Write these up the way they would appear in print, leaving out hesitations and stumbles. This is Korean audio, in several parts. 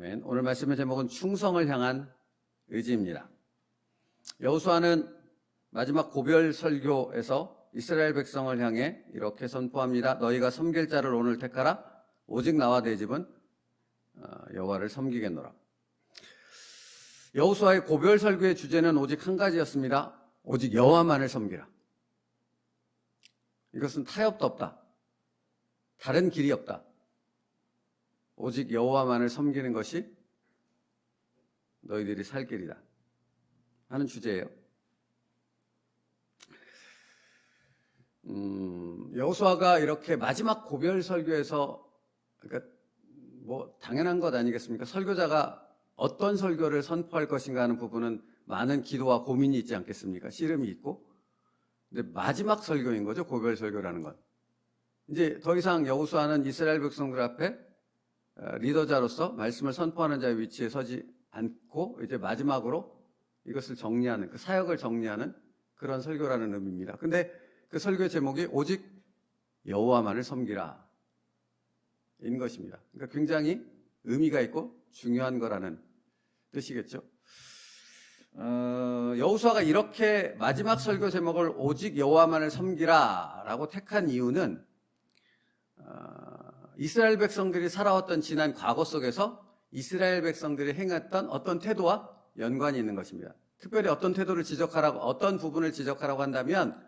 아멘. 오늘 말씀의 제목은 충성을 향한 의지입니다. 여호수아는 마지막 고별 설교에서 이스라엘 백성을 향해 이렇게 선포합니다. 너희가 섬길 자를 오늘 택하라. 오직 나와 내 집은 여호와를 섬기겠노라. 여호수아의 고별 설교의 주제는 오직 한 가지였습니다. 오직 여호와만을 섬기라. 이것은 타협도 없다. 다른 길이 없다. 오직 여호와만을 섬기는 것이 너희들이 살 길이다 하는 주제예요. 여호수아가 이렇게 마지막 고별 설교에서, 그러니까 뭐 당연한 것 아니겠습니까? 설교자가 어떤 설교를 선포할 것인가 하는 부분은 많은 기도와 고민이 있지 않겠습니까? 씨름이 있고. 근데 마지막 설교인 거죠, 고별 설교라는 건. 이제 더 이상 여호수아는 이스라엘 백성들 앞에 리더자로서 말씀을 선포하는 자의 위치에 서지 않고 이제 마지막으로 이것을 정리하는, 그 사역을 정리하는 그런 설교라는 의미입니다. 근데 그 설교의 제목이 오직 여호와만을 섬기라 인 것입니다. 그러니까 굉장히 의미가 있고 중요한 거라는 뜻이겠죠. 여호수아가 이렇게 마지막 설교 제목을 오직 여호와만을 섬기라 라고 택한 이유는 이스라엘 백성들이 살아왔던 지난 과거 속에서 이스라엘 백성들이 행했던 어떤 태도와 연관이 있는 것입니다. 특별히 어떤 태도를 지적하라고, 어떤 부분을 지적하라고 한다면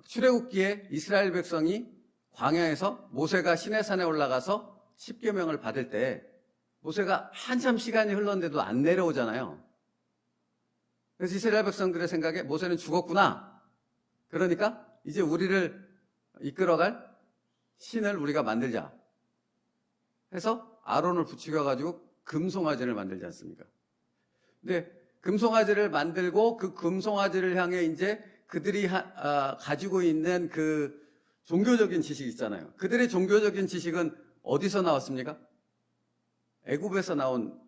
출애굽기에 이스라엘 백성이 광야에서 모세가 시내산에 올라가서 십계명을 받을 때 모세가 한참 시간이 흘렀는데도 안 내려오잖아요. 그래서 이스라엘 백성들의 생각에 모세는 죽었구나. 그러니까 이제 우리를 이끌어갈 신을 우리가 만들자 해서 아론을 부추겨가지고 금송아지를 만들지 않습니까? 근데 금송아지를 만들고 그 금송아지를 향해 이제 그들이 가지고 있는 그 종교적인 지식이 있잖아요. 그들의 종교적인 지식은 어디서 나왔습니까? 애굽에서 나온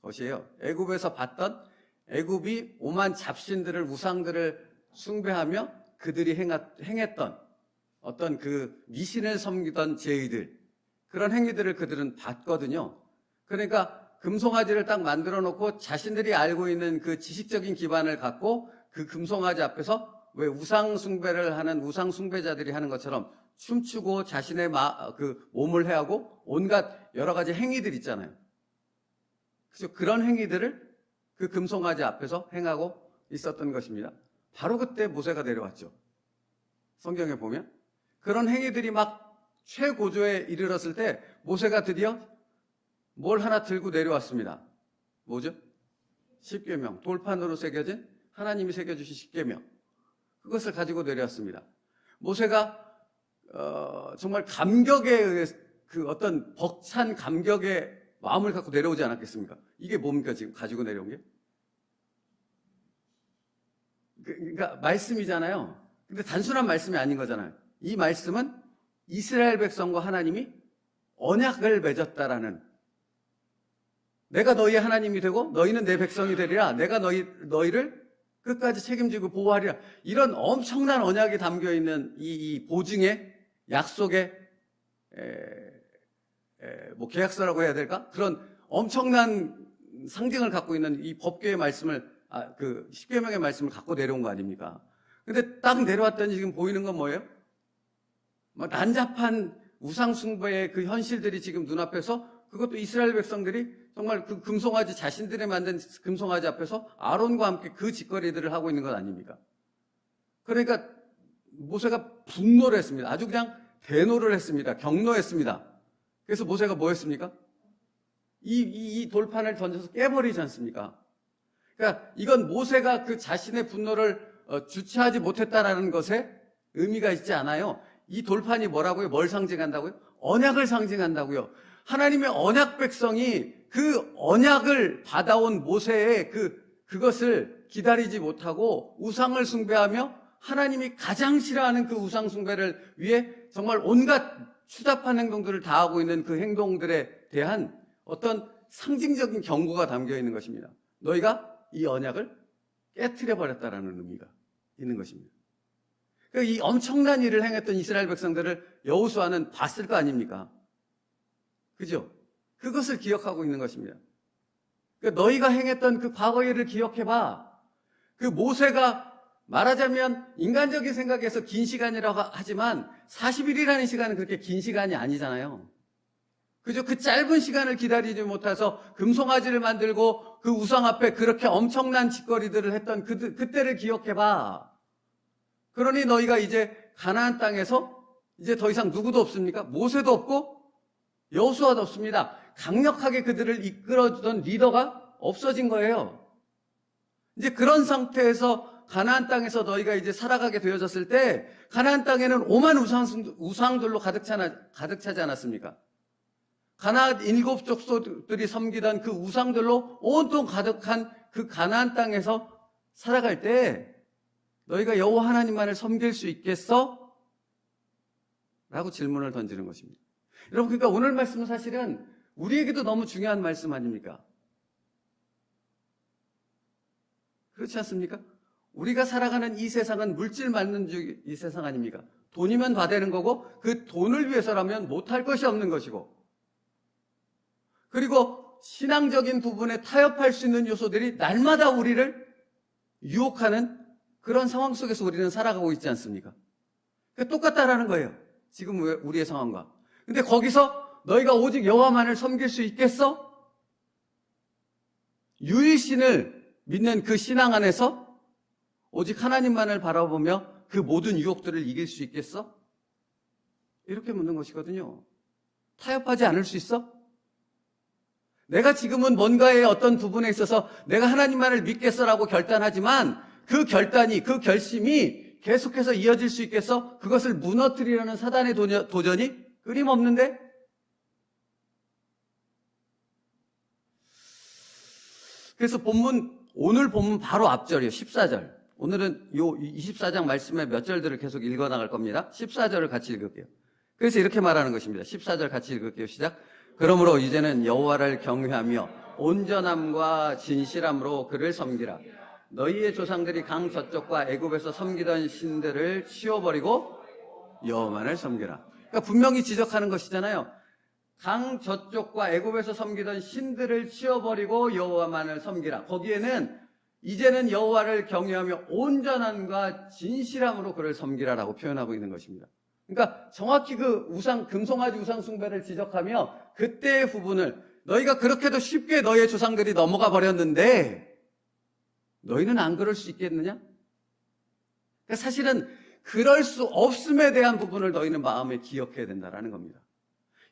것이에요. 애굽에서 봤던, 애굽이 오만 잡신들을, 우상들을 숭배하며 그들이 행했던 어떤 그 미신을 섬기던 제의들, 그런 행위들을 그들은 봤거든요. 그러니까 금송아지를 딱 만들어 놓고 자신들이 알고 있는 그 지식적인 기반을 갖고 그 금송아지 앞에서 왜 우상 숭배를 하는 우상 숭배자들이 하는 것처럼 춤추고 자신의 그 몸을 해하고 온갖 여러 가지 행위들 있잖아요. 그래서 그런 행위들을 그 금송아지 앞에서 행하고 있었던 것입니다. 바로 그때 모세가 내려왔죠. 성경에 보면 그런 행위들이 막 최고조에 이르렀을 때 모세가 드디어 뭘 하나 들고 내려왔습니다. 뭐죠? 십계명, 돌판으로 새겨진 하나님이 새겨주신 십계명, 그것을 가지고 내려왔습니다. 모세가 정말 감격에 의해 그 어떤 벅찬 감격의 마음을 갖고 내려오지 않았겠습니까? 이게 뭡니까 지금 가지고 내려온 게? 그러니까 말씀이잖아요. 근데 단순한 말씀이 아닌 거잖아요. 이 말씀은 이스라엘 백성과 하나님이 언약을 맺었다라는, 내가 너희의 하나님이 되고 너희는 내 백성이 되리라, 내가 너희를 끝까지 책임지고 보호하리라, 이런 엄청난 언약이 담겨있는 이 보증의 약속의 뭐 계약서라고 해야 될까? 그런 엄청난 상징을 갖고 있는 이 법궤의 말씀을, 그 십계명의 말씀을 갖고 내려온 거 아닙니까? 근데 딱 내려왔더니 지금 보이는 건 뭐예요? 막 난잡한 우상숭배의 그 현실들이 지금 눈앞에서, 그것도 이스라엘 백성들이 정말 그 금송아지, 자신들이 만든 금송아지 앞에서 아론과 함께 그 짓거리들을 하고 있는 것 아닙니까? 그러니까 모세가 분노를 했습니다. 아주 그냥 대노를 했습니다. 경노했습니다. 그래서 모세가 뭐 했습니까? 이 돌판을 던져서 깨버리지 않습니까? 그러니까 이건 모세가 그 자신의 분노를 주체하지 못했다라는 것에 의미가 있지 않아요. 이 돌판이 뭐라고요? 뭘 상징한다고요? 언약을 상징한다고요. 하나님의 언약 백성이 그 언약을 받아온 모세의 그것을 기다리지 못하고 우상을 숭배하며 하나님이 가장 싫어하는 그 우상 숭배를 위해 정말 온갖 추잡한 행동들을 다 하고 있는 그 행동들에 대한 어떤 상징적인 경고가 담겨 있는 것입니다. 너희가 이 언약을 깨트려 버렸다라는 의미가 있는 것입니다. 이 엄청난 일을 행했던 이스라엘 백성들을 여호수아는 봤을 거 아닙니까? 그죠? 그것을 기억하고 있는 것입니다. 그러니까 너희가 행했던 그 과거의 일을 기억해봐. 그 모세가 말하자면 인간적인 생각에서 긴 시간이라고 하지만 40일이라는 시간은 그렇게 긴 시간이 아니잖아요. 그저 그 짧은 시간을 기다리지 못해서 금송아지를 만들고 그 우상 앞에 그렇게 엄청난 짓거리들을 했던 그때를 기억해봐. 그러니 너희가 이제 가나안 땅에서 이제 더 이상 누구도 없습니까? 모세도 없고 여호수아도 없습니다. 강력하게 그들을 이끌어주던 리더가 없어진 거예요. 이제 그런 상태에서 가나안 땅에서 너희가 이제 살아가게 되어졌을 때 가나안 땅에는 오만 우상들로 가득 차지 않았습니까? 가나안 7 족속들이 섬기던 그 우상들로 온통 가득한 그 가나안 땅에서 살아갈 때 너희가 여호와 하나님만을 섬길 수 있겠어? 라고 질문을 던지는 것입니다. 여러분, 그러니까 오늘 말씀은 사실은 우리에게도 너무 중요한 말씀 아닙니까? 그렇지 않습니까? 우리가 살아가는 이 세상은 물질 만능주의 이 세상 아닙니까? 돈이면 다 되는 거고 그 돈을 위해서라면 못할 것이 없는 것이고, 그리고 신앙적인 부분에 타협할 수 있는 요소들이 날마다 우리를 유혹하는 그런 상황 속에서 우리는 살아가고 있지 않습니까? 그러니까 똑같다라는 거예요. 지금 우리의 상황과. 근데 거기서 너희가 오직 여호와만을 섬길 수 있겠어? 유일신을 믿는 그 신앙 안에서 오직 하나님만을 바라보며 그 모든 유혹들을 이길 수 있겠어? 이렇게 묻는 것이거든요. 타협하지 않을 수 있어? 내가 지금은 뭔가의 어떤 부분에 있어서 내가 하나님만을 믿겠어라고 결단하지만 그 결단이, 그 결심이 계속해서 이어질 수 있겠어? 그것을 무너뜨리려는 사단의 도전이 끊임없는데? 그래서 오늘 본문 바로 앞절이에요. 14절. 오늘은 요 24장 말씀의 몇 절들을 계속 읽어 나갈 겁니다. 14절을 같이 읽을게요. 그래서 이렇게 말하는 것입니다. 14절 같이 읽을게요. 시작. 그러므로 이제는 여호와를 경외하며 온전함과 진실함으로 그를 섬기라. 너희의 조상들이 강 저쪽과 애굽에서 섬기던 신들을 치워버리고 여호와만을 섬기라. 그러니까 분명히 지적하는 것이잖아요. 강 저쪽과 애굽에서 섬기던 신들을 치워버리고 여호와만을 섬기라. 거기에는 이제는 여호와를 경외하며 온전함과 진실함으로 그를 섬기라라고 표현하고 있는 것입니다. 그러니까 정확히 그 금송아지 우상 숭배를 지적하며 그때의 부분을 너희가 그렇게도 쉽게 너희의 조상들이 넘어가 버렸는데 너희는 안 그럴 수 있겠느냐? 그러니까 사실은 그럴 수 없음에 대한 부분을 너희는 마음에 기억해야 된다는 겁니다.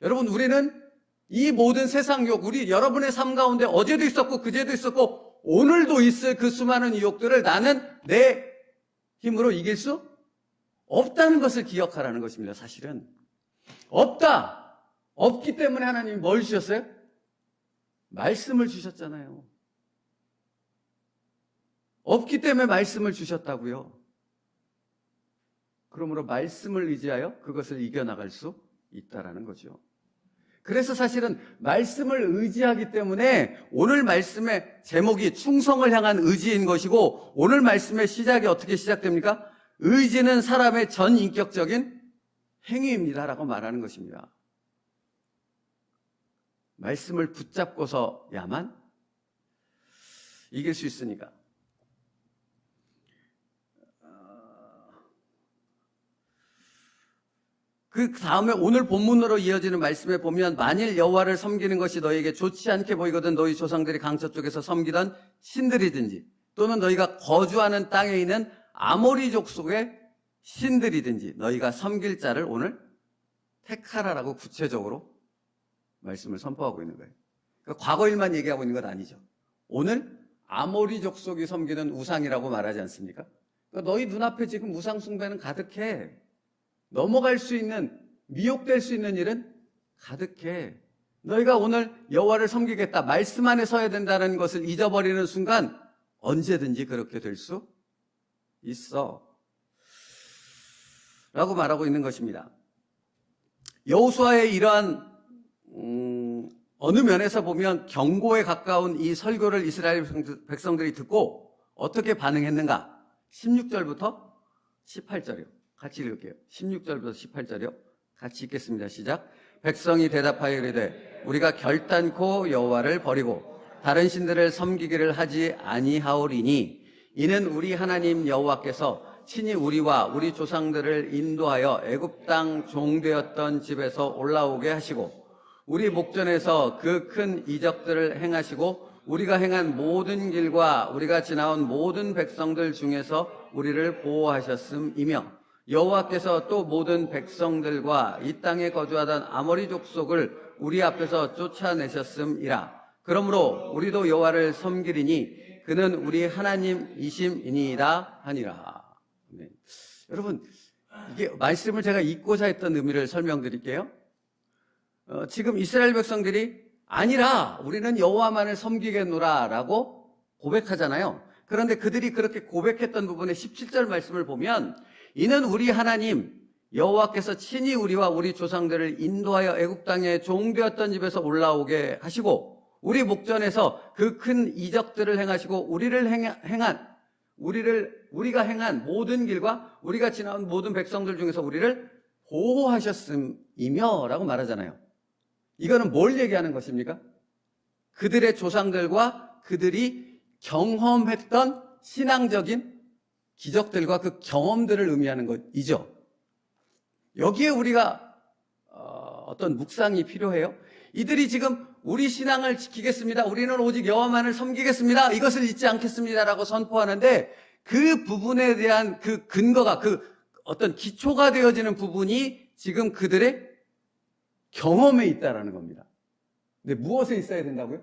여러분, 우리는 이 모든 세상 유혹, 여러분의 삶 가운데 어제도 있었고 그제도 있었고 오늘도 있을 그 수많은 유혹들을 나는 내 힘으로 이길 수 없다는 것을 기억하라는 것입니다. 사실은 없다. 없기 때문에 하나님이 뭘 주셨어요? 말씀을 주셨잖아요. 없기 때문에 말씀을 주셨다고요. 그러므로 말씀을 의지하여 그것을 이겨나갈 수 있다라는 거죠. 그래서 사실은 말씀을 의지하기 때문에 오늘 말씀의 제목이 충성을 향한 의지인 것이고, 오늘 말씀의 시작이 어떻게 시작됩니까? 의지는 사람의 전인격적인 행위입니다라고 말하는 것입니다. 말씀을 붙잡고서야만 이길 수 있으니까. 그 다음에 오늘 본문으로 이어지는 말씀에 보면 만일 여호와를 섬기는 것이 너희에게 좋지 않게 보이거든 너희 조상들이 강서 쪽에서 섬기던 신들이든지 또는 너희가 거주하는 땅에 있는 아모리 족속의 신들이든지 너희가 섬길 자를 오늘 택하라라고 구체적으로 말씀을 선포하고 있는 거예요. 그러니까 과거 일만 얘기하고 있는 건 아니죠. 오늘 아모리 족속이 섬기는 우상이라고 말하지 않습니까? 그러니까 너희 눈앞에 지금 우상 숭배는 가득해. 넘어갈 수 있는, 미혹될 수 있는 일은 가득해. 너희가 오늘 여호와를 섬기겠다, 말씀 안에 서야 된다는 것을 잊어버리는 순간 언제든지 그렇게 될 수 있어 라고 말하고 있는 것입니다. 여호수아의 이러한 어느 면에서 보면 경고에 가까운 이 설교를 이스라엘 백성들이 듣고 어떻게 반응했는가? 16절부터 18절이요. 같이 읽을게요. 16절부터 18절이요. 같이 읽겠습니다. 시작. 백성이 대답하여 이르되 우리가 결단코 여호와를 버리고 다른 신들을 섬기기를 하지 아니하오리니 이는 우리 하나님 여호와께서 친히 우리와 우리 조상들을 인도하여 애굽 땅 종되었던 집에서 올라오게 하시고 우리 목전에서 그 큰 이적들을 행하시고 우리가 행한 모든 길과 우리가 지나온 모든 백성들 중에서 우리를 보호하셨음이며 여호와께서 또 모든 백성들과 이 땅에 거주하던 아모리 족속을 우리 앞에서 쫓아내셨음이라. 그러므로 우리도 여호와를 섬기리니 그는 우리 하나님이심이니이다 하니라. 네. 여러분, 이게 말씀을 제가 읽고자 했던 의미를 설명드릴게요. 지금 이스라엘 백성들이 아니라 우리는 여호와만을 섬기겠노라 라고 고백하잖아요. 그런데 그들이 그렇게 고백했던 부분의 17절 말씀을 보면 이는 우리 하나님 여호와께서 친히 우리와 우리 조상들을 인도하여 애굽 땅에 종되었던 집에서 올라오게 하시고 우리 목전에서 그 큰 이적들을 행하시고 우리가 행한 모든 길과 우리가 지나온 모든 백성들 중에서 우리를 보호하셨음이며 라고 말하잖아요. 이거는 뭘 얘기하는 것입니까? 그들의 조상들과 그들이 경험했던 신앙적인 기적들과 그 경험들을 의미하는 것이죠. 여기에 우리가 어떤 묵상이 필요해요. 이들이 지금 우리 신앙을 지키겠습니다. 우리는 오직 여호와만을 섬기겠습니다. 이것을 잊지 않겠습니다라고 선포하는데 그 부분에 대한 그 근거가 그 어떤 기초가 되어지는 부분이 지금 그들의 경험에 있다라는 겁니다. 근데 무엇에 있어야 된다고요?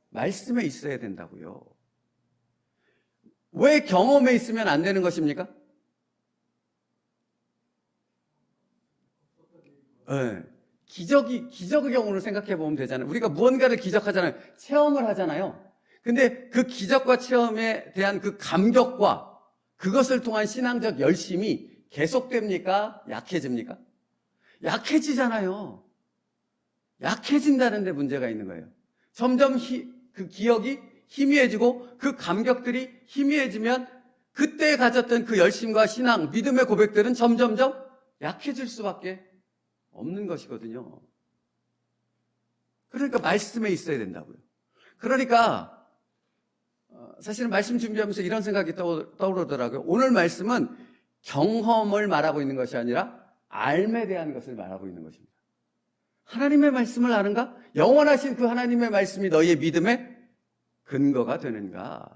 말씀에 있어야 된다고요. 왜 경험에 있으면 안 되는 것입니까? 네. 기적의 경우를 생각해 보면 되잖아요. 우리가 무언가를 기적하잖아요. 체험을 하잖아요. 근데 그 기적과 체험에 대한 그 감격과 그것을 통한 신앙적 열심이 계속됩니까? 약해집니까? 약해지잖아요. 약해진다는 데 문제가 있는 거예요. 점점 그 기억이 희미해지고 그 감격들이 희미해지면 그때 가졌던 그 열심과 신앙, 믿음의 고백들은 점점점 약해질 수밖에 없는 것이거든요. 그러니까 말씀에 있어야 된다고요. 그러니까 사실은 말씀 준비하면서 이런 생각이 떠오르더라고요. 오늘 말씀은 경험을 말하고 있는 것이 아니라 알에 대한 것을 말하고 있는 것입니다. 하나님의 말씀을 아는가? 영원하신 그 하나님의 말씀이 너희의 믿음의 근거가 되는가?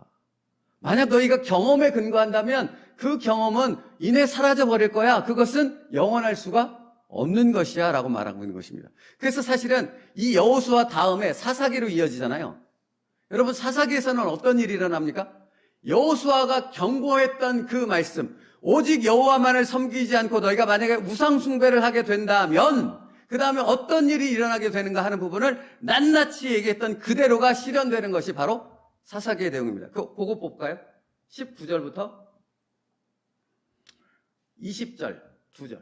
만약 너희가 경험에 근거한다면 그 경험은 이내 사라져버릴 거야. 그것은 영원할 수가 없는 것이야 라고 말하고 있는 것입니다. 그래서 사실은 이 여호수아 다음에 사사기로 이어지잖아요. 여러분, 사사기에서는 어떤 일이 일어납니까? 여호수아가 경고했던 그 말씀, 오직 여호와만을 섬기지 않고 너희가 만약에 우상 숭배를 하게 된다면 그 다음에 어떤 일이 일어나게 되는가 하는 부분을 낱낱이 얘기했던 그대로가 실현되는 것이 바로 사사기의 내용입니다. 그거 볼까요? 19절부터 20절 2절.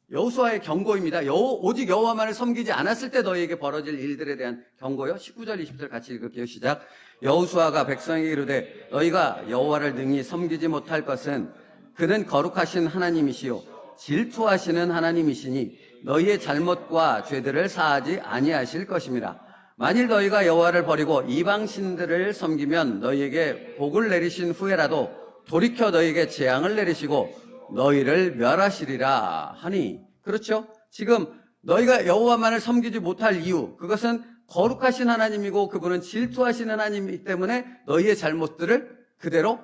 여호수아의 경고입니다. 오직 여호와만을 섬기지 않았을 때 너희에게 벌어질 일들에 대한 경고요. 19절 20절 같이 읽을게요. 시작. 여호수아가 백성에게 이르되 너희가 여호와를 능히 섬기지 못할 것은 그는 거룩하신 하나님이시요 질투하시는 하나님이시니 너희의 잘못과 죄들을 사하지 아니하실 것입니다. 만일 너희가 여호와를 버리고 이방 신들을 섬기면 너희에게 복을 내리신 후에라도 돌이켜 너희에게 재앙을 내리시고 너희를 멸하시리라 하니. 그렇죠? 지금 너희가 여호와만을 섬기지 못할 이유, 그것은 거룩하신 하나님이고 그분은 질투하시는 하나님이기 때문에 너희의 잘못들을 그대로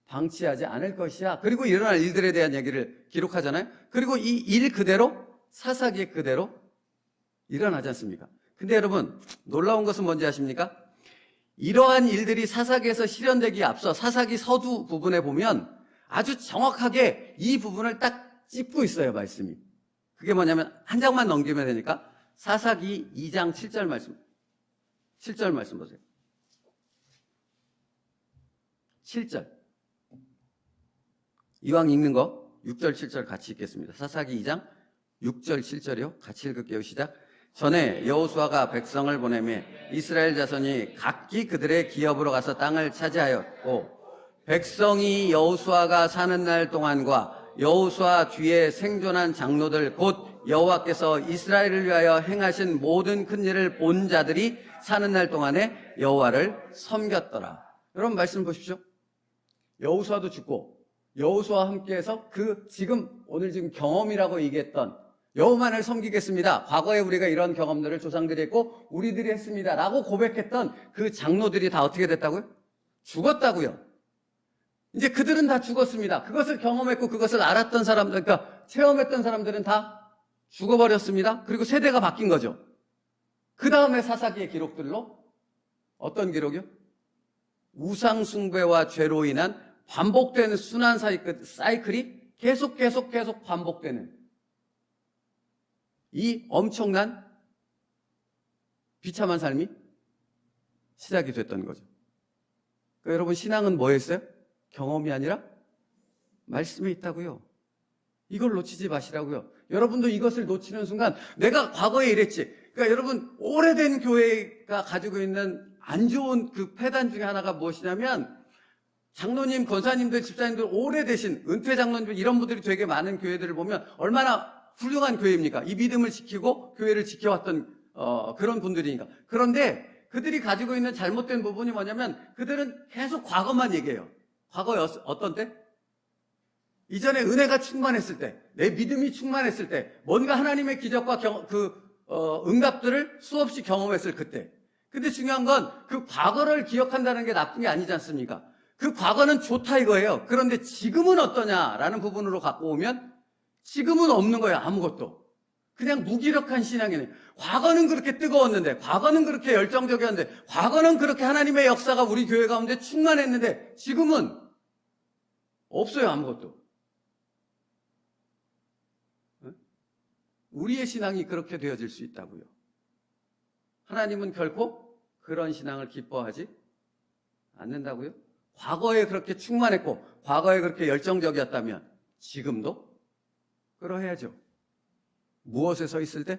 방치하지 않을 것이야. 그리고 일어날 일들에 대한 얘기를 기록하잖아요. 그리고 이 일 그대로 사사기 그대로 일어나지 않습니까? 근데 여러분, 놀라운 것은 뭔지 아십니까? 이러한 일들이 사사기에서 실현되기에 앞서 사사기 서두 부분에 보면 아주 정확하게 이 부분을 딱 짚고 있어요, 말씀이. 그게 뭐냐면 한 장만 넘기면 되니까 사사기 2장 7절 말씀. 7절 말씀 보세요. 7절. 이왕 읽는 거 6절 7절 같이 읽겠습니다. 사사기 2장 6절 7절이요. 같이 읽을게요. 시작. 전에 여호수아가 백성을 보내매 이스라엘 자손이 각기 그들의 기업으로 가서 땅을 차지하였고 백성이 여호수아가 사는 날 동안과 여호수아 뒤에 생존한 장로들 곧 여호와께서 이스라엘을 위하여 행하신 모든 큰 일을 본 자들이 사는 날 동안에 여호와를 섬겼더라. 여러분 말씀 보십시오. 여호수아도 죽고 여호수아와 함께해서 오늘 지금 경험이라고 얘기했던 여호만을 섬기겠습니다. 과거에 우리가 이런 경험들을 조상들이 했고 우리들이 했습니다. 라고 고백했던 그 장로들이 다 어떻게 됐다고요? 죽었다고요. 이제 그들은 다 죽었습니다. 그것을 경험했고 그것을 알았던 사람들, 그러니까 체험했던 사람들은 다 죽어버렸습니다. 그리고 세대가 바뀐 거죠. 그 다음에 사사기의 기록들로 어떤 기록이요? 우상숭배와 죄로 인한 반복되는 순환 사이클이 계속 반복되는 이 엄청난 비참한 삶이 시작이 됐던 거죠. 그러니까 여러분 신앙은 뭐였어요? 경험이 아니라 말씀에 있다고요. 이걸 놓치지 마시라고요. 여러분도 이것을 놓치는 순간 내가 과거에 이랬지. 그러니까 여러분 오래된 교회가 가지고 있는 안 좋은 그 폐단 중에 하나가 무엇이냐면 장로님, 권사님들, 집사님들 오래되신 은퇴 장로님들 이런 분들이 되게 많은 교회들을 보면 얼마나 훌륭한 교회입니까? 이 믿음을 지키고 교회를 지켜왔던 그런 분들이니까. 그런데 그들이 가지고 있는 잘못된 부분이 뭐냐면 그들은 계속 과거만 얘기해요. 과거에 어떤 때? 이전에 은혜가 충만했을 때, 내 믿음이 충만했을 때, 뭔가 하나님의 기적과 응답들을 수없이 경험했을 그때. 근데 중요한 건 그 과거를 기억한다는 게 나쁜 게 아니지 않습니까? 그 과거는 좋다 이거예요. 그런데 지금은 어떠냐라는 부분으로 갖고 오면 지금은 없는 거예요. 아무것도. 그냥 무기력한 신앙이네. 과거는 그렇게 뜨거웠는데, 과거는 그렇게 열정적이었는데, 과거는 그렇게 하나님의 역사가 우리 교회 가운데 충만했는데 지금은 없어요. 아무것도. 우리의 신앙이 그렇게 되어질 수 있다고요. 하나님은 결코 그런 신앙을 기뻐하지 않는다고요. 과거에 그렇게 충만했고 과거에 그렇게 열정적이었다면 지금도 그러해야죠. 무엇에 서 있을 때?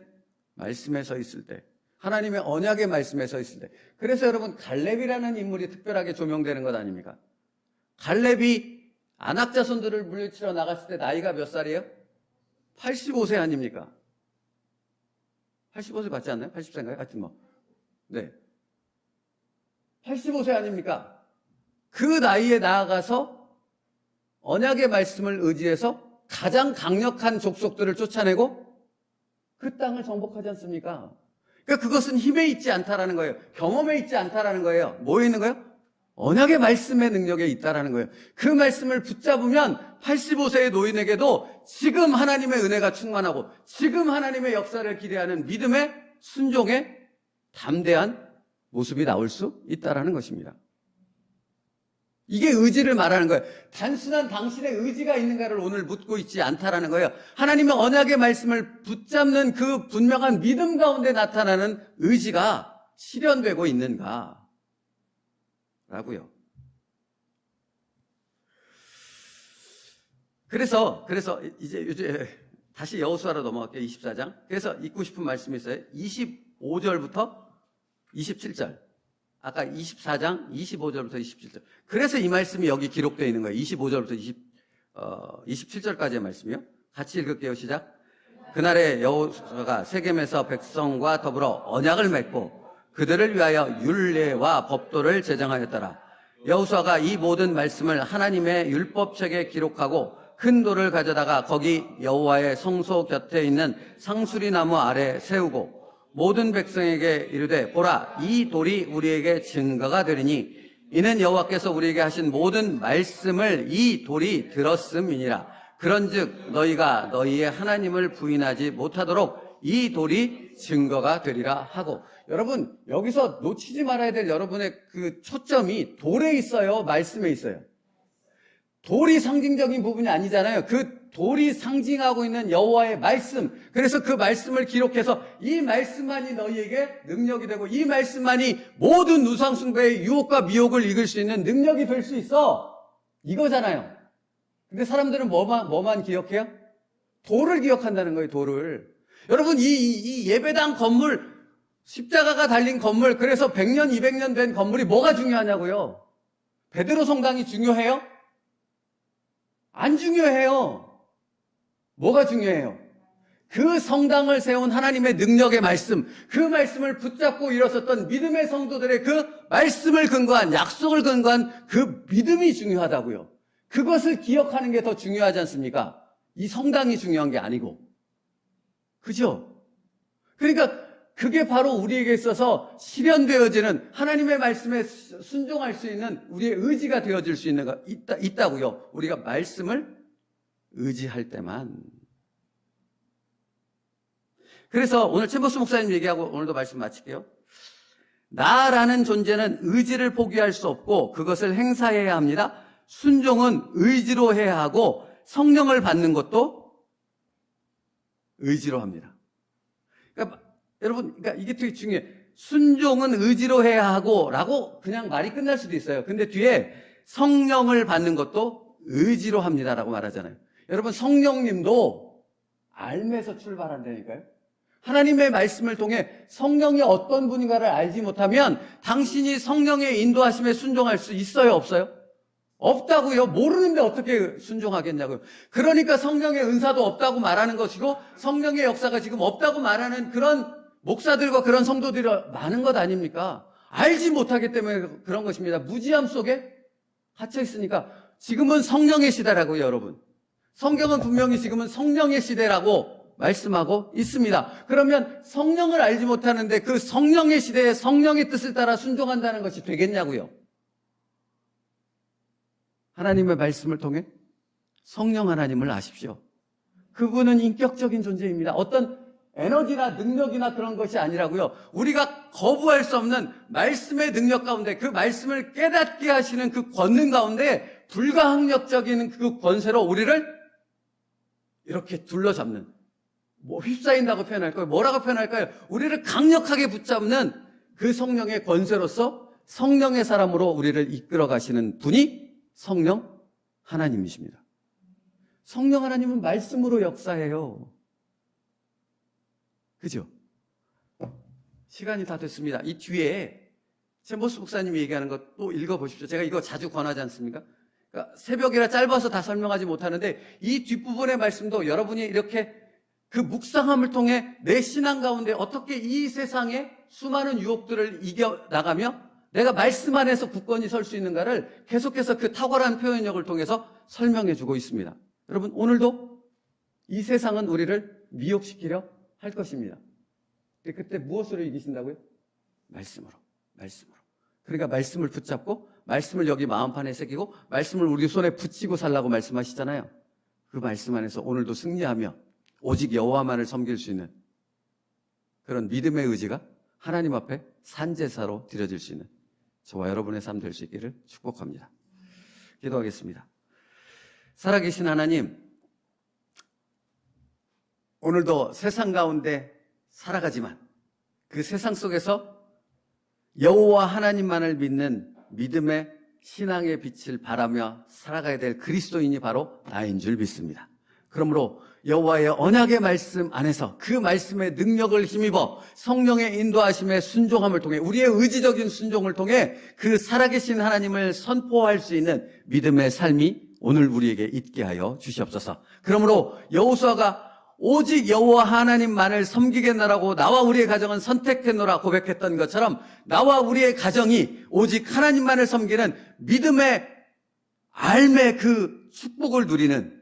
말씀에 서 있을 때. 하나님의 언약의 말씀에 서 있을 때. 그래서 여러분 갈렙이라는 인물이 특별하게 조명되는 것 아닙니까? 갈렙이 아낙 자손들을 물리치러 나갔을 때 나이가 몇 살이에요? 85세 아닙니까? 85세 맞지 않나요? 80세인가요? 하여튼 뭐. 네. 85세 아닙니까? 그 나이에 나아가서 언약의 말씀을 의지해서 가장 강력한 족속들을 쫓아내고 그 땅을 정복하지 않습니까? 그러니까 그것은 힘에 있지 않다라는 거예요. 경험에 있지 않다라는 거예요. 뭐에 있는 거예요? 언약의 말씀의 능력에 있다라는 거예요. 그 말씀을 붙잡으면 85세의 노인에게도 지금 하나님의 은혜가 충만하고 지금 하나님의 역사를 기대하는 믿음의 순종의 담대한 모습이 나올 수 있다라는 것입니다. 이게 의지를 말하는 거예요. 단순한 당신의 의지가 있는가를 오늘 묻고 있지 않다라는 거예요. 하나님의 언약의 말씀을 붙잡는 그 분명한 믿음 가운데 나타나는 의지가 실현되고 있는가? 라고요. 그래서 이제 다시 여호수아로 넘어갈게요. 24장. 그래서 읽고 싶은 말씀이 있어요. 25절부터 27절. 아까 24장 25절부터 27절. 그래서 이 말씀이 여기 기록되어 있는 거예요. 25절부터 27절까지의 말씀이요. 같이 읽을게요. 시작. 그날에 여호수아가 세겜에서 백성과 더불어 언약을 맺고 그들을 위하여 율례와 법도를 제정하였더라. 여호수아가 이 모든 말씀을 하나님의 율법책에 기록하고 큰 돌을 가져다가 거기 여호와의 성소 곁에 있는 상수리 나무 아래 세우고 모든 백성에게 이르되 보라 이 돌이 우리에게 증거가 되리니 이는 여호와께서 우리에게 하신 모든 말씀을 이 돌이 들었음이니라. 그런즉 너희가 너희의 하나님을 부인하지 못하도록 이 돌이 증거가 되리라 하고. 여러분 여기서 놓치지 말아야 될 여러분의 그 초점이 돌에 있어요? 말씀에 있어요? 돌이 상징적인 부분이 아니잖아요. 그 돌이 상징하고 있는 여호와의 말씀. 그래서 그 말씀을 기록해서 이 말씀만이 너희에게 능력이 되고 이 말씀만이 모든 우상 숭배의 유혹과 미혹을 이길 수 있는 능력이 될 수 있어. 이거잖아요. 근데 사람들은 뭐만 기억해요? 돌을 기억한다는 거예요. 돌을. 여러분 이 예배당 건물, 십자가가 달린 건물, 그래서 100년 200년 된 건물이 뭐가 중요하냐고요? 베드로 성당이 중요해요? 안 중요해요. 뭐가 중요해요? 그 성당을 세운 하나님의 능력의 말씀, 그 말씀을 붙잡고 일어섰던 믿음의 성도들의 그 말씀을 근거한, 약속을 근거한 그 믿음이 중요하다고요. 그것을 기억하는 게 더 중요하지 않습니까? 이 성당이 중요한 게 아니고. 그죠? 그러니까 그게 바로 우리에게 있어서 실현되어지는 하나님의 말씀에 순종할 수 있는 우리의 의지가 되어질 수 있는 거 있다고요. 우리가 말씀을 의지할 때만. 그래서 오늘 챔버스 목사님 얘기하고 오늘도 말씀 마칠게요. 나라는 존재는 의지를 포기할 수 없고 그것을 행사해야 합니다. 순종은 의지로 해야 하고 성령을 받는 것도 의지로 합니다. 그러니까 여러분, 그러니까 이게 되게 중요해요. 순종은 의지로 해야 하고 라고 그냥 말이 끝날 수도 있어요. 근데 뒤에 성령을 받는 것도 의지로 합니다라고 말하잖아요. 여러분, 성령님도 알면서 출발한다니까요. 하나님의 말씀을 통해 성령이 어떤 분인가를 알지 못하면 당신이 성령의 인도하심에 순종할 수 있어요, 없어요? 없다고요. 모르는데 어떻게 순종하겠냐고요. 그러니까 성령의 은사도 없다고 말하는 것이고 성령의 역사가 지금 없다고 말하는 그런 목사들과 그런 성도들이 많은 것 아닙니까? 알지 못하기 때문에 그런 것입니다. 무지함 속에 갇혀 있으니까. 지금은 성령의 시대라고요, 여러분. 성경은 분명히 지금은 성령의 시대라고 말씀하고 있습니다. 그러면 성령을 알지 못하는데 그 성령의 시대에 성령의 뜻을 따라 순종한다는 것이 되겠냐고요. 하나님의 말씀을 통해 성령 하나님을 아십시오. 그분은 인격적인 존재입니다. 어떤 에너지나 능력이나 그런 것이 아니라고요. 우리가 거부할 수 없는 말씀의 능력 가운데 그 말씀을 깨닫게 하시는 그 권능 가운데 불가항력적인 그 권세로 우리를 이렇게 둘러잡는, 휩싸인다고 표현할까요? 뭐라고 표현할까요? 우리를 강력하게 붙잡는 그 성령의 권세로서 성령의 사람으로 우리를 이끌어 가시는 분이 성령 하나님이십니다. 성령 하나님은 말씀으로 역사해요. 그죠? 시간이 다 됐습니다. 이 뒤에 챔버스 목사님이 얘기하는 것 또 읽어보십시오. 제가 이거 자주 권하지 않습니까? 그러니까 새벽이라 짧아서 다 설명하지 못하는데 이 뒷부분의 말씀도 여러분이 이렇게 그 묵상함을 통해 내 신앙 가운데 어떻게 이 세상의 수많은 유혹들을 이겨나가며 내가 말씀 안에서 굳건히 설 수 있는가를 계속해서 그 탁월한 표현력을 통해서 설명해 주고 있습니다. 여러분, 오늘도 이 세상은 우리를 미혹시키려 할 것입니다. 그때 무엇으로 이기신다고요? 말씀으로. 그러니까 말씀을 붙잡고 말씀을 여기 마음판에 새기고 말씀을 우리 손에 붙이고 살라고 말씀하시잖아요. 그 말씀 안에서 오늘도 승리하며 오직 여호와만을 섬길 수 있는 그런 믿음의 의지가 하나님 앞에 산제사로 드려질 수 있는 저와 여러분의 삶 될 수 있기를 축복합니다. 기도하겠습니다. 살아계신 하나님, 오늘도 세상 가운데 살아가지만 그 세상 속에서 여호와 하나님만을 믿는 믿음의 신앙의 빛을 바라며 살아가야 될 그리스도인이 바로 나인 줄 믿습니다. 그러므로 여호와의 언약의 말씀 안에서 그 말씀의 능력을 힘입어 성령의 인도하심에 순종함을 통해 우리의 의지적인 순종을 통해 그 살아계신 하나님을 선포할 수 있는 믿음의 삶이 오늘 우리에게 있게 하여 주시옵소서. 그러므로 여호수아가 오직 여호와 하나님만을 섬기겠노라고 나와 우리의 가정은 선택했노라 고백했던 것처럼 나와 우리의 가정이 오직 하나님만을 섬기는 믿음의 알매 그 축복을 누리는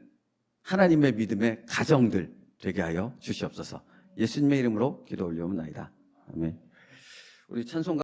하나님의 믿음의 가정들 되게 하여 주시옵소서. 예수님의 이름으로 기도 올려옵나이다. 아멘. 우리 찬송가